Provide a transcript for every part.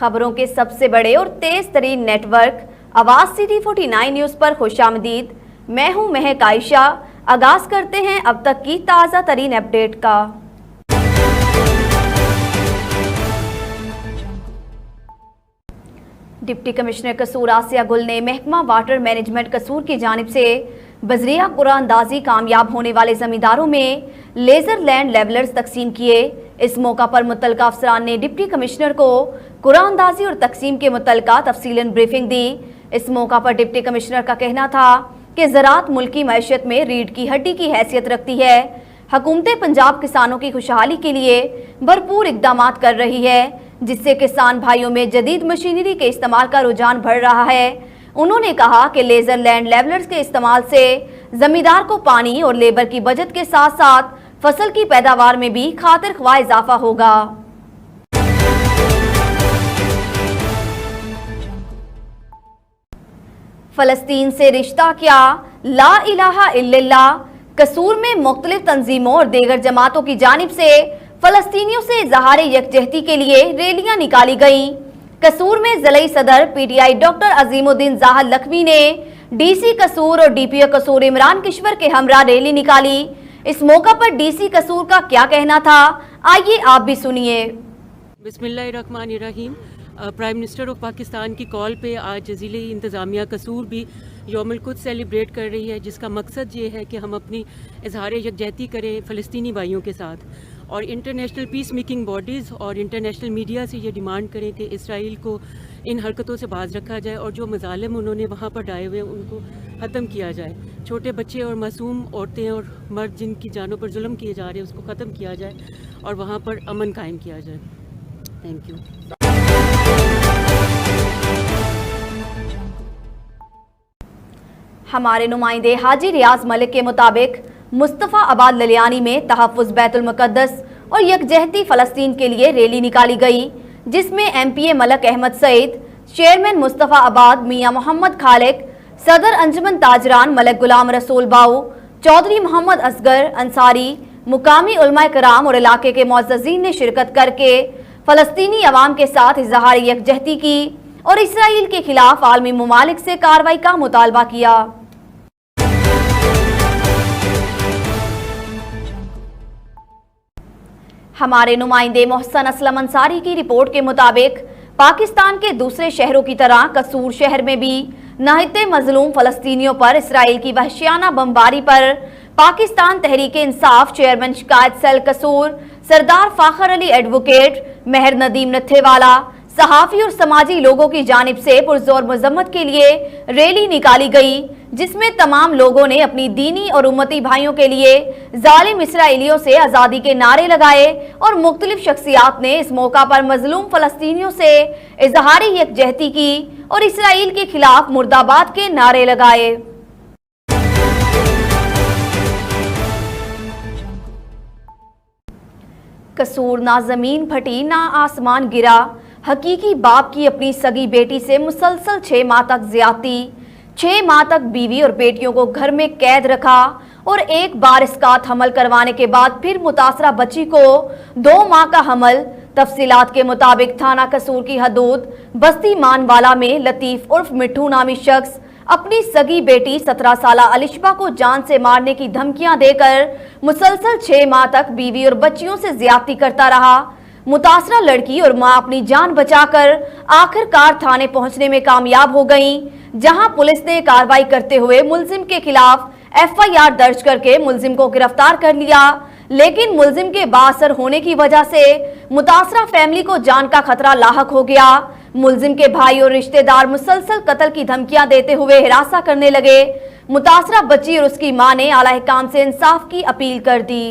खबरों के सबसे बड़े और तेज तरीन नेटवर्क आवाज सिटी 49 न्यूज पर खुशामदीद। मैं हूं महक आयशा। आगाज करते हैं अब तक की ताजा तरीन अपडेट का। डिप्टी कमिश्नर कसूर आसिया गुल ने महकमा वाटर मैनेजमेंट कसूर की जानिब से बजरिया कुरानदाजी कामयाब होने वाले जमींदारों में लेजर लैंड लेवलर्स तकसीम किए। इस मौका पर मुतल्लिका अफसरान ने डिप्टी कमिश्नर को कुरानदाजी और तकसीम के मुतल्लिका तफसीलन ब्रीफिंग दी। इस मौका पर डिप्टी कमिश्नर का कहना था कि ज़राअत मुल्की मईशत में रीढ़ की हड्डी की हैसियत रखती है। हुकूमत पंजाब किसानों की खुशहाली के लिए भरपूर इकदाम कर रही है, जिससे किसान भाइयों में जदीद मशीनरी के इस्तेमाल का रुझान बढ़ रहा है। उन्होंने कहा कि लेजर लैंड लेवलर्स के इस्तेमाल से जमींदार को पानी और लेबर की बचत के साथ साथ फसल की पैदावार में भी खातिर ख्वाह इजाफा होगा। फलस्तीन से रिश्ता क्या, ला इलाहा इल्लल्लाह। कसूर में मुख्तलिफ तंजीमों और दीगर जमातों की जानिब से फलस्तीनियों से इज़हार यकजहती के लिए रैलियां निकाली गईं। कसूर में ज़िला सदर पीटीआई डॉक्टर अजीमुद्दीन ज़ाहर लखवी ने डीसी कसूर और डीपीओ कसूर इमरान किश्वर के हमरा रैली निकाली। इस मौका पर डीसी कसूर का क्या कहना था, आइए आप भी सुनिए। बिस्मिल्लाहिर्रहमानिर्रहीम। प्राइम मिनिस्टर ऑफ पाकिस्तान की कॉल पे आज ज़िले इंतज़ामिया कसूर भी यौमुल कुद्स सेलिब्रेट कर रही है, जिसका मकसद ये है कि हम अपनी इज़हार यकजहती करें फ़लस्तीनी भाइयों के साथ और इंटरनेशनल पीस मेकिंग बॉडीज़ और इंटरनेशनल मीडिया से ये डिमांड करें कि इसराइल को इन हरकतों से बाज रखा जाए और जो मज़ालिम उन्होंने वहाँ पर डाले हुए उनको ख़त्म किया जाए। छोटे बच्चे और मासूम औरतें और मर्द जिनकी जानों पर जुल्म किए जा रहे हैं उसको ख़त्म किया जाए और वहाँ पर अमन कायम किया जाए। Thank you. हमारे नुमाइंदे हाजी रियाज मलिक के मुताबिक मुस्तफ़ा आबाद ललियानी में तहफ़्फ़ुज़ बैतुल मुक़द्दस और यकजहती फ़लस्तीन के लिए रैली निकाली गई, जिसमें एमपीए मलक अहमद सईद, चेयरमैन मुस्तफ़ा आबाद मियाँ मोहम्मद खालिक, सदर अंजुमन ताजरान मलक गुलाम रसूल बाऊ, चौधरी मोहम्मद असगर अंसारी, मुकामी उलमा कराम और इलाके के मुअज़्ज़ज़ीन ने शिरकत करके फ़लस्तीनी अवाम के साथ इज़हार यकजहती की और इसराइल के खिलाफ आलमी ममालिक से कार्रवाई का मुतालबा किया। हमारे नुमाइंदे मोहसन असलम अंसारी की रिपोर्ट के मुताबिक पाकिस्तान के दूसरे शहरों की तरह कसूर शहर में भी नहायते मजलूम फ़लस्तीनियों पर इसराइल की वहशियाना बमबारी पर पाकिस्तान तहरीक इंसाफ चेयरमैन शिकायत सेल कसूर सरदार फाखर अली एडवोकेट महर नदीम नथेवाला सहाफ़ी और समाजी लोगों की जानिब से पुरजोर मजम्मत के लिए रैली निकाली गई, जिसमें तमाम लोगों ने अपनी दीनी और उम्मती भाइयों के लिए जालिम इसराइलियों से आज़ादी के नारे लगाए और मुख्तलिफ शख्सियात ने इस मौका पर मजलूम फ़लस्तीनियों से इज़हार यकजहती की और इसराइल के खिलाफ मुर्दाबाद के नारे लगाए। कसूर ना ज़मीन फटी ना आसमान गिरा, हकीकी बाप की अपनी सगी बेटी से मुसलसल 6 माह तक ज्यादती। 6 माह तक बीवी और बेटियों को घर में कैद रखा और एक बार इसकात हमल करवाने के बाद फिर मुतासरा बच्ची को 2 माह का हमल। तफसीलात के मुताबिक थाना कसूर की हदूद बस्ती मानवाला में लतीफ उर्फ मिठू नामी शख्स अपनी सगी बेटी 17 साला अलिशबा को जान से मारने की धमकियां देकर मुसलसल 6 माह तक बीवी और बच्चियों से ज्यादती करता रहा। मुतासरा लड़की और मां अपनी जान बचाकर आखिरकार थाने पहुंचने में कामयाब हो गईं, जहां पुलिस ने कार्रवाई करते हुए मुलजिम के खिलाफ एफआईआर दर्ज करके मुलजिम को गिरफ्तार कर लिया। लेकिन मुलजिम के बाअसर होने की वजह से मुतासरा फैमिली को जान का खतरा लाहक हो गया। मुलजिम के भाई और रिश्तेदार मुसलसल कत्ल की धमकियां देते हुए हिरासा करने लगे। मुतासरा बच्ची और उसकी मां ने आला हुकाम से इंसाफ की अपील कर दी।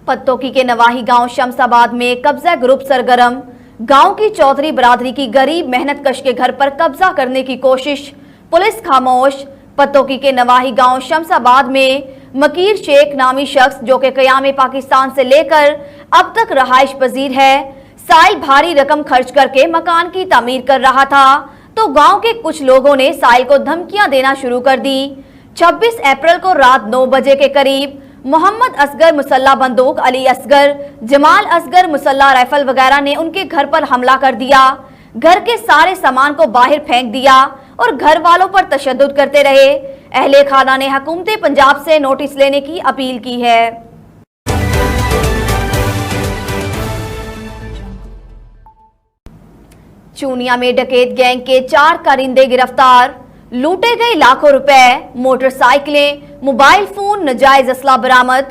पत्तोकी के नवाही गांव शमसाबाद में कब्जा ग्रुप सरगर्म। गांव की चौधरी बरादरी की गरीब मेहनत कश के घर पर कब्जा करने की कोशिश, पुलिस खामोश। पत्तोकी के नवाही गांव शमसाबाद में मकीर शेख नामी शख्स जो कि क़याम पाकिस्तान से लेकर अब तक रहाइश पजीर है, साइल भारी रकम खर्च करके मकान की तामीर कर रहा था, तो गांव के कुछ लोगों ने साइल को धमकियां देना शुरू कर दी। 26 अप्रैल को रात 9 बजे के करीब मोहम्मद असगर मुसल्ला बंदूक, अली असगर, जमाल असगर मुसल्ला राइफल वगैरह ने उनके घर पर हमला कर दिया। घर के सारे सामान को बाहर फेंक दिया और घर वालों पर तशद्दुद करते रहे। अहले खाना ने हुकूमत पंजाब से नोटिस लेने की अपील की है। चूनिया में डकैत गैंग के 4 कारिंदे गिरफ्तार, लूटे गए लाखों रुपए, मोटरसाइकिलें, मोबाइल फोन, नजायज असला बरामद।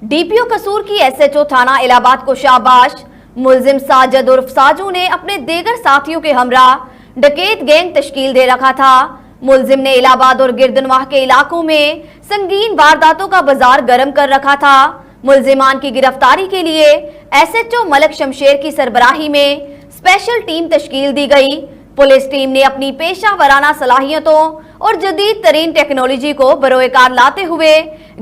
डीपीओ कसूर की एसएचओ थाना इलाहाबाद को शाबाश। मुलजिम साजिद उर्फ साजू ने अपने देगर साथियों के हमरा डकैत गैंग तश्कील दे रखा था। मुलजिम ने इलाहाबाद और गिरदनवाह के इलाकों में संगीन वारदातों का बाजार गर्म कर रखा था। मुलजिमान की गिरफ्तारी के लिए एसएचओ मलक शमशेर की सरबराही में स्पेशल टीम तश्कील दी गई। पुलिस टीम ने अपनी पेशा वराना सलाहियतों और जदीद तरीन टेक्नोलॉजी को बरोएकार लाते हुए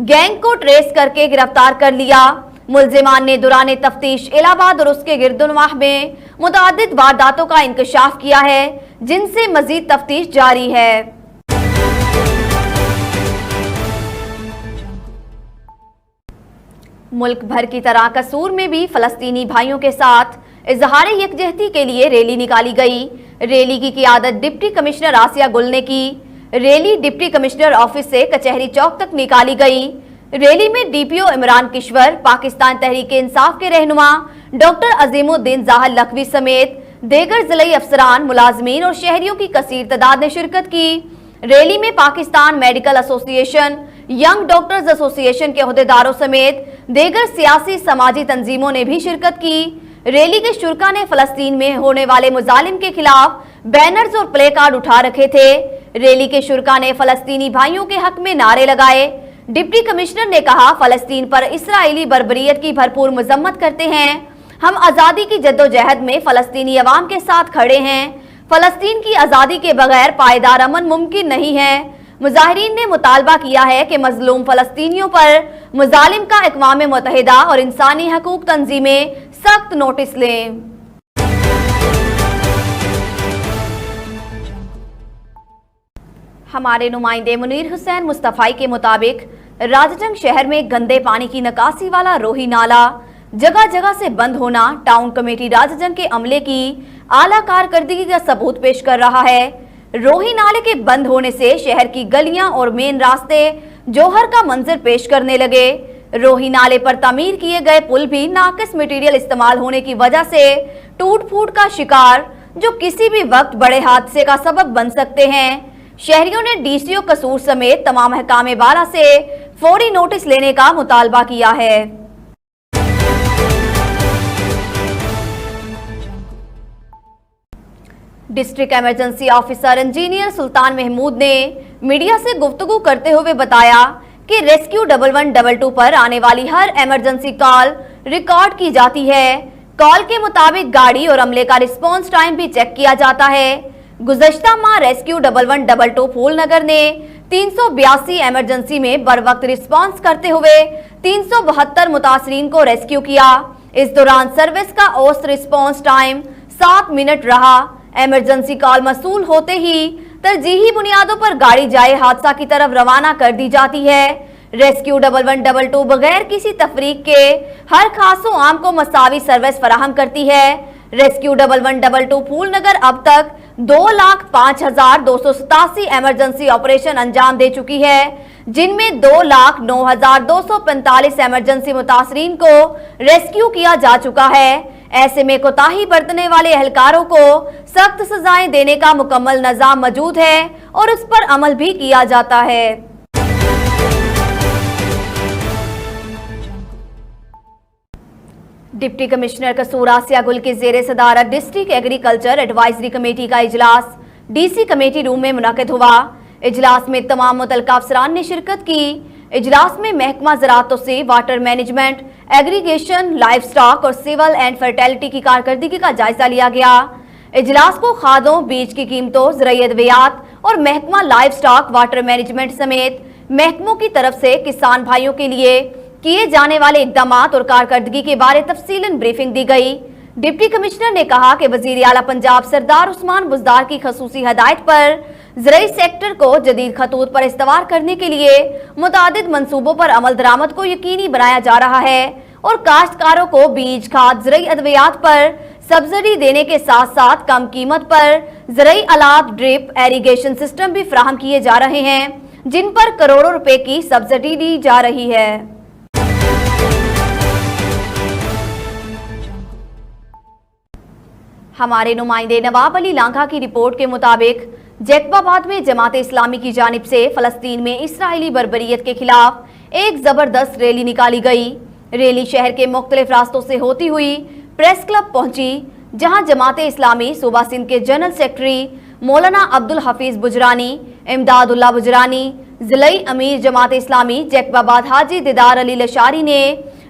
गैंग को ट्रेस करके गिरफ्तार कर लिया। मुलजिमान ने दौरान तफ्तीश इलाहाबाद और उसके गिरदनवाह में मुतअद्दिद वारदातों का इंकशाफ किया है, जिनसे मजीद तफ्तीश जारी है। मुल्क भर की तरह कसूर में भी फलस्तीनी भाइयों के साथ इजहार यकजहती के लिए रैली निकाली गई। रैली की क़ियादत डिप्टी कमिश्नर आसिया गुल ने की। रैली डिप्टी कमिश्नर ऑफिस से कचहरी चौक तक निकाली गई। रैली में डीपीओ इमरान किश्वर, पाकिस्तान तहरीक इंसाफ के रहनुमा डॉक्टर अजीमुद्दीन जाहर लखवी समेत देगर जिले अफसरान, मुलाजमीन और शहरियों की कसीर तादाद ने शिरकत की। रैली में Pakistan medical association, young doctors association के अहदेदारों समेत देगर सियासी समाजी तंजीमों ने भी शिरकत की। रैली के शुरका ने फलस्तीन में होने वाले मुजालिम के खिलाफ बैनर्स और प्ले कार्ड उठा रखे थे। रैली के शुरका ने फलस्तीनी भाइयों के हक में नारे लगाए। डिप्टी कमिश्नर ने कहा, फलस्तीन पर इसराइली बर्बरियत की भरपूर मजम्मत करते हैं। हम आज़ादी की जद्दोजहद में फलस्तीनी अवाम के साथ खड़े हैं। फलस्तीन की आज़ादी के बगैर पायदार अमन मुमकिन नहीं है। मुजाहिरीन ने मुतालबा किया है कि मजलूम फलस्तीनियों पर मुजालिम का अक़वाम मुत्तहिदा और इंसानी हकूक तंजीमें सख्त नोटिस लें। हमारे नुमाइंदे मुनीर हुसैन मुस्तफ़ाई के मुताबिक राजजंग शहर में गंदे पानी की निकासी वाला रोही नाला जगह जगह से बंद होना टाउन कमेटी राजजंग के अमले की आला कारकर्दगी का सबूत पेश कर रहा है। रोही नाले के बंद होने से शहर की गलियां और मेन रास्ते जौहर का मंजर पेश करने लगे। रोही नाले पर तामीर किए गए पुल भी नाकिस मटेरियल इस्तेमाल होने की वजह से टूट फूट का शिकार, जो किसी भी वक्त बड़े हादसे का सबब बन सकते हैं। शहरियों ने डीसीओ कसूर समेत तमाम हकामे बाला से फौरी नोटिस लेने का मुतालबा किया है। डिस्ट्रिक्ट इमरजेंसी ऑफिसर इंजीनियर सुल्तान महमूद ने मीडिया से गुफ्तगू करते हुए बताया कि रेस्क्यू 1112 पर आने वाली हर इमरजेंसी कॉल रिकॉर्ड की जाती है। कॉल के मुताबिक गाड़ी और अमले का रिस्पांस टाइम भी चेक किया जाता है। गुज़श्ता माह रेस्क्यू 1112 फूलनगर ने 382 इमरजेंसी में बर वक्त रिस्पांस करते हुए 372 मुतासरीन को रेस्क्यू किया। इस दौरान सर्विस का औसत रिस्पांस टाइम 7 मिनट रहा। इमरजेंसी कॉल मसूल होते ही तरजीही बुनियादों पर गाड़ी जाए हादसा की तरफ रवाना कर दी जाती है। रेस्क्यू 1112 बगैर किसी तफरीक के हर खासो आम को मसावी सर्विस फराहम करती है। रेस्क्यू 1112 फूलनगर अब तक 2,05,287 इमरजेंसी ऑपरेशन अंजाम दे चुकी है, जिनमें 2,09,245 इमरजेंसी मुतासरीन को रेस्क्यू किया जा चुका है। ऐसे में कोताही बरतने वाले एहलकारों को सख्त सजाएं देने का मुकम्मल निज़ाम मौजूद है और उस पर अमल भी किया जाता है। डिप्टी कमिश्नर कसूर आसिया गुल के ज़ेरे सदारत डिस्ट्रिक्ट एग्रीकल्चर एडवाइजरी कमेटी का इजलास डीसी कमेटी रूम में मुनक़िद हुआ। इजलास में तमाम मुतल्लिक़ा अफसरान ने शिरकत की। इजलास में महकमा ज़राअत से water management, aggregation, life stock और सिविल एंड फर्टिलिटी की कारकर्दगी का जायजा लिया गया। इजलास को खादों, बीज की कीमतों, ज़राई अद्वियात और महकमा लाइफ स्टॉक, वाटर मैनेजमेंट समेत महकमों की तरफ से किसान भाइयों के लिए किए जाने वाले इक़दामात और कारकर्दगी के बारे तफसीलन ब्रीफिंग दी गई। डिप्टी कमिश्नर ने कहा कि वज़ीर आला पंजाब सरदार उस्मान बुज़दार की खसूसी हदायत पर ज़राई सेक्टर को जदीद खतूत पर इस्तेमाल करने के लिए मुतादिद मंसूबों पर अमल दरामद को यकीनी बनाया जा रहा है और काश्तकारों को बीज, खाद, ज़राई अद्वियात पर सब्सिडी देने के साथ साथ कम कीमत पर ज़राई आलात, ड्रिप एरीगेशन सिस्टम भी फराहम किए जा रहे हैं, जिन पर करोड़ों रुपए की सब्सिडी दी जा रही है। हमारे नुमाइंदे नवाब अली लांघा की रिपोर्ट के मुताबिक जैकबाबाद में जमात इस्लामी की जानिब से फलस्तीन में इसराइली बर्बरियत के खिलाफ एक जबरदस्त रैली निकाली गई। रैली शहर के मुख्तलिफ रास्तों से होती हुई प्रेस क्लब पहुंची, जहां जमात इस्लामी सूबा सिंध के जनरल सेक्रेटरी मौलाना अब्दुल हफीज बुजरानी, इमदादुल्लाह बुजरानी, जिलाई अमीर जमात इस्लामी जैकबाबाद हाजी दीदार अली लशारी ने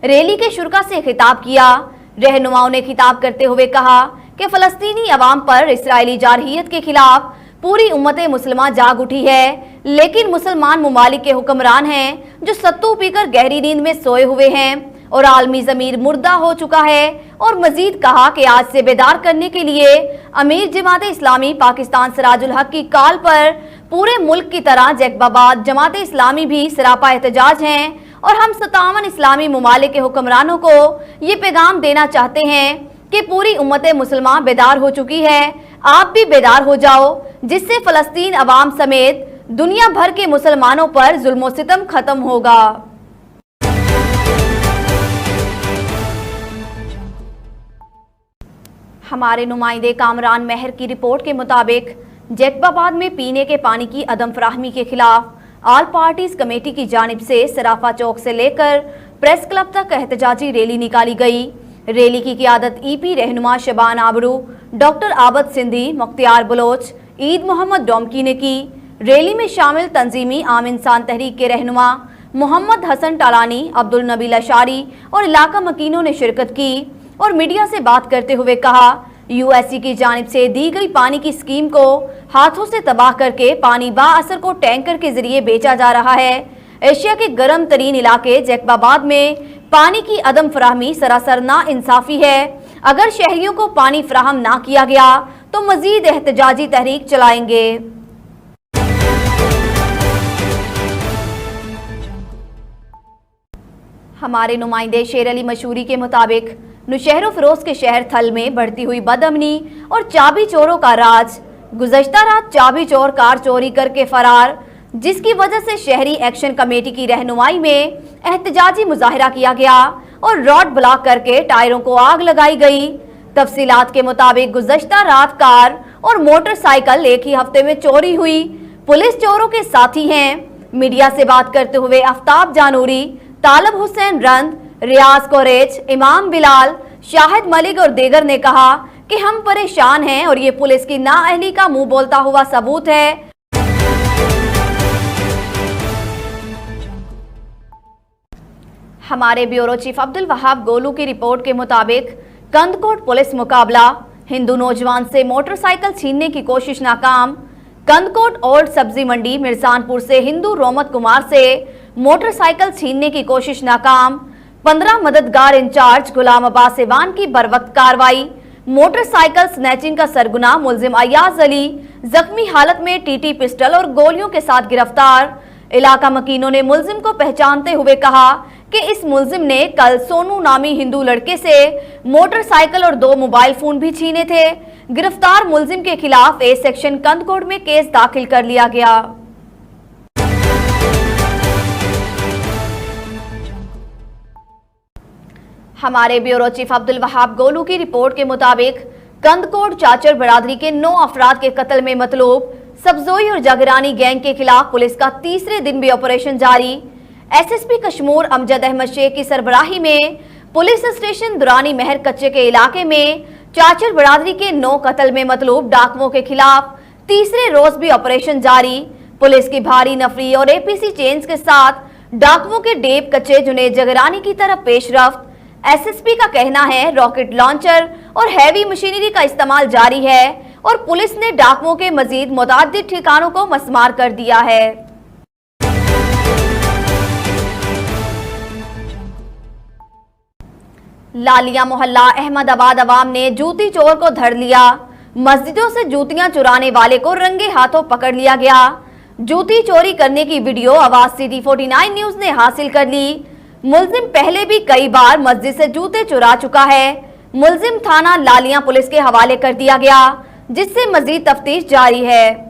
रैली के शुरका से खिताब किया। रहनुमाओं ने खिताब करते हुए कहा कि फलस्तीनी अवाम पर इसराइली जारहियत के खिलाफ पूरी उम्मत मुसलमान जाग उठी है, लेकिन मुसलमान ममालिक के हुक्मरान हैं जो सत्तू पीकर गहरी नींद में सोए हुए हैं और आलमी ज़मीर मुर्दा हो चुका है। और मजीद कहा कि आज से बेदार करने के लिए अमीर जमात इस्लामी पाकिस्तान सिराजुल हक की कॉल पर पूरे मुल्क की तरह जैकबाबाद जमात इस्लामी भी सरापा एहतजाज हैं और हम 57 इस्लामी ममालिक के हुक्मरानों को ये पैगाम देना चाहते हैं कि पूरी उम्मत मुसलमान बेदार हो चुकी है, आप भी बेदार हो जाओ, जिससे फलस्तीन अवाम समेत दुनिया भर के मुसलमानों पर जुल्म सितम खत्म होगा। हमारे नुमाइंदे कामरान मेहर की रिपोर्ट के मुताबिक जैकबाबाद में पीने के पानी की अदम फराहमी के खिलाफ ऑल पार्टीज कमेटी की जानिब से सराफा चौक से लेकर प्रेस क्लब तक एहतजाजी रैली निकाली गई। रैली की क़ियादत ईपी रहनुमा शबान आबरू, डॉक्टर आबद सिंधी, मुख्तियार बलोच, ईद मोहम्मद डोमकी ने की। रैली में शामिल तंजीमी आम इंसान तहरीक के रहनुमा मोहम्मद हसन टालानी, अब्दुल नबी लशारी और इलाका मकीनों ने शिरकत की और मीडिया से बात करते हुए कहा, यूएससी की जानिब से दी गई पानी की स्कीम को हाथों से तबाह करके पानी बाअसर को टैंकर के जरिए बेचा जा रहा है। एशिया के गर्म तरीन इलाके जैकबाबाद में पानी की अदम फराहमी सरासर ना इंसाफी है। अगर शहरियों को पानी फराहम ना किया गया तो मजीद एहतजाजी तहरीक चलाएंगे। हमारे नुमाइंदे शेर अली मशहूरी के मुताबिक नुशहर फिरोज के शहर थल में बढ़ती हुई बदअमनी और चाबी चोरों का राज। गुज़श्ता रात चाबी चोर कार चोरी करके फरार, जिसकी वजह से शहरी एक्शन कमेटी की रहनुमाई में एहतजाजी मुजाहिरा किया गया और रोड ब्लॉक करके टायरों को आग लगाई गई। तफसीलात के मुताबिक गुज़श्ता रात कार और मोटरसाइकिल एक ही हफ्ते में चोरी हुई। पुलिस चोरों के साथी हैं। मीडिया से बात करते हुए आफ्ताब जानूरी, तालब हुसैन रंद, रियाज कोरेच, इमाम बिलाल, शाहिद मलिक और दीगर ने कहा कि हम परेशान हैं और ये पुलिस की नाअहली का मुंह बोलता हुआ सबूत है। हमारे ब्यूरो चीफ अब्दुल वहाब गोलू की रिपोर्ट के मुताबिक कंदकोट पुलिस मुकाबला, हिंदू नौजवान से मोटरसाइकिल छीनने की कोशिश नाकाम। कंदकोट ओल्ड सब्जी मंडी मिर्जानपुर से हिंदू रोमत कुमार से मोटरसाइकिल छीनने की कोशिश नाकाम। 15 मददगार इंचार्ज गुलाम अब्बास एवान की बरवक्त कार्रवाई। मोटरसाइकिल स्नैचिंग का सरगुना मुलजिम अयाज अली जख्मी हालत में टीटी पिस्टल और गोलियों के साथ गिरफ्तार। इलाका मकीनों ने मुलजिम को पहचानते हुए कहा कि इस मुलजिम ने कल सोनू नामी हिंदू लड़के से मोटरसाइकिल और 2 मोबाइल फोन भी छीने थे। गिरफ्तार मुलजिम के खिलाफ ए सेक्शन कंदकोट में केस दाखिल कर लिया गया। हमारे ब्यूरो चीफ अब्दुल वहाब गोलू की रिपोर्ट के मुताबिक कंदकोट चाचर बरादरी के 9 अफराद के कत्ल में मतलूब सब्जोई और जागरानी गैंग के खिलाफ पुलिस का तीसरे दिन भी ऑपरेशन जारी। एसएसपी कश्मीर अमजद अहमद शेख की सरबराही में पुलिस स्टेशन दुरानी महर कच्चे के इलाके में चाचर बरादरी के 9 कत्ल में मतलूब डाकुओं के खिलाफ तीसरे रोज भी ऑपरेशन जारी। पुलिस की भारी नफरी और एपीसी चेंज के साथ डाकुओं के डेप कच्चे जुनेद जगरानी की तरफ पेशरफ्त। एसएसपी का कहना है रॉकेट लॉन्चर और हैवी मशीनरी का इस्तेमाल जारी है और पुलिस ने डाकुओं के मजीद मुताद्दिद ठिकानों को मस्मार कर दिया है। लालिया मोहल्ला अहमदाबाद अवाम ने जूती चोर को धर लिया। मस्जिदों से जूतियां चुराने वाले को रंगे हाथों पकड़ लिया गया। जूती चोरी करने की वीडियो आवाज सिटी 49 न्यूज ने हासिल कर ली। मुलजिम पहले भी कई बार मस्जिद से जूते चुरा चुका है। मुलजिम थाना लालियां पुलिस के हवाले कर दिया गया, जिससे मजीद तफ्तीश जारी है।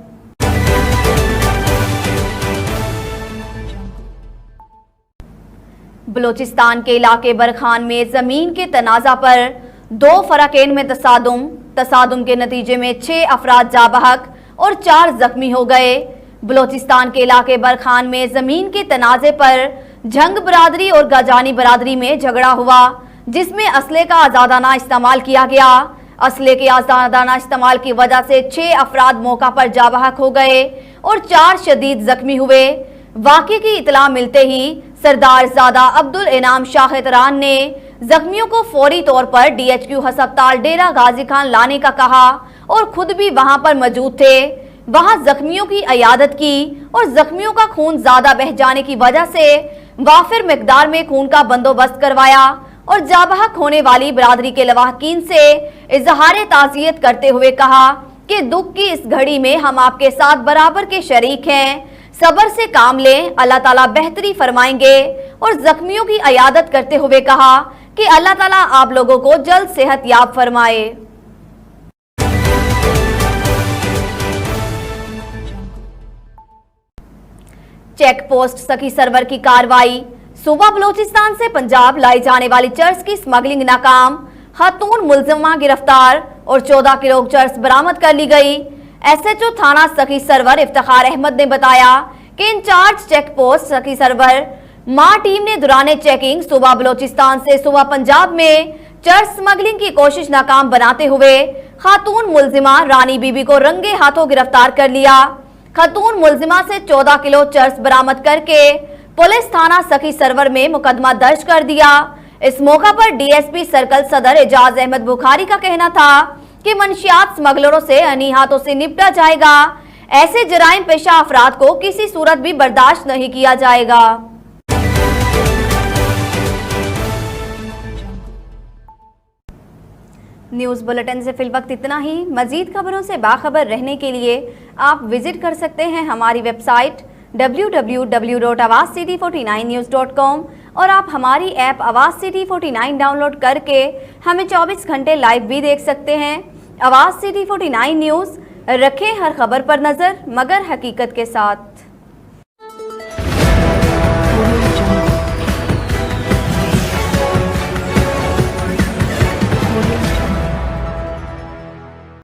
बलोचिस्तान के इलाके बरखान में जमीन के तनाजा पर 2 फराकेन में तसादुम के नतीजे में 6 अफराद जा बहक और 4 जख्मी हो गए। बलोचिस्तान के इलाके बरखान में जमीन के तनाजे पर झंग बरादरी और गजानी बरादरी में झगड़ा हुआ, जिसमें असले का आजादाना इस्तेमाल किया गया। असले के आजादाना इस्तेमाल की वजह से 6 अफराद मौका पर जा बहक हो गए और 4 शदीद जख्मी हुए। वाक़े की इतला मिलते ही सरदार ज़ादा अब्दुल इनाम शाहिदरान ने जख्मियों को फौरी तौर पर DHQ हस्पताल डेरा गाजी खान लाने का कहा और खुद भी वहां पर मौजूद थे। वहां जख्मियों की इयादत की और जख्मियों का खून ज्यादा बह जाने की वजह से वाफिर मिकदार में खून का बंदोबस्त करवाया और जाबहक होने वाली बरादरी के लवाहकीन से इजहार ताज़ियत करते हुए कहा कि दुख की इस घड़ी में हम आपके साथ बराबर के शरीक हैं। सब्र से काम लें, अल्लाह ताला बेहतरी फरमाएंगे। और जख्मियों की इयादत करते हुए कहा कि अल्लाह ताला आप लोगों को जल्द सेहत याब फरमाए। चेक पोस्ट सखी सरवर की कार्रवाई। सूबा बलोचिस्तान से पंजाब लाई जाने वाली चर्स की स्मगलिंग नाकाम, खातून मुलजिमा गिरफ्तार और 14 किलो चर्स बरामद कर ली गई। SHO थाना सखी सरवर इफ्तिखार अहमद ने बताया कि इंचार्ज चेक पोस्ट सखी सरवर मां टीम ने दौरान चेकिंग सूबा बलोचिस्तान से सूबा पंजाब में चर्स स्मगलिंग की कोशिश नाकाम बनाते हुए खातून मुलजिमा रानी बीबी को रंगे हाथों गिरफ्तार कर लिया। खातून मुलजिमा से 14 किलो चर्स बरामद करके पुलिस थाना सखी सरवर में मुकदमा दर्ज कर दिया। इस मौका पर DSP सर्कल सदर एजाज अहमद बुखारी का कहना था कि मंशियात स्मगलरों से अनी हाथों से निपटा जाएगा। ऐसे जराइम पेशा अफराद को किसी सूरत भी बर्दाश्त नहीं किया जाएगा। न्यूज़ बुलेटिन से फिलवक्त इतना ही। मजीद खबरों से बाखबर रहने के लिए आप विजिट कर सकते हैं हमारी वेबसाइट www.awazcity49news.com और आप हमारी ऐप आवाज़ सिटी 49 डाउनलोड करके हमें 24 घंटे लाइव भी देख सकते हैं। आवाज़ सिटी 49 न्यूज़, रखें हर खबर पर नज़र मगर हकीकत के साथ।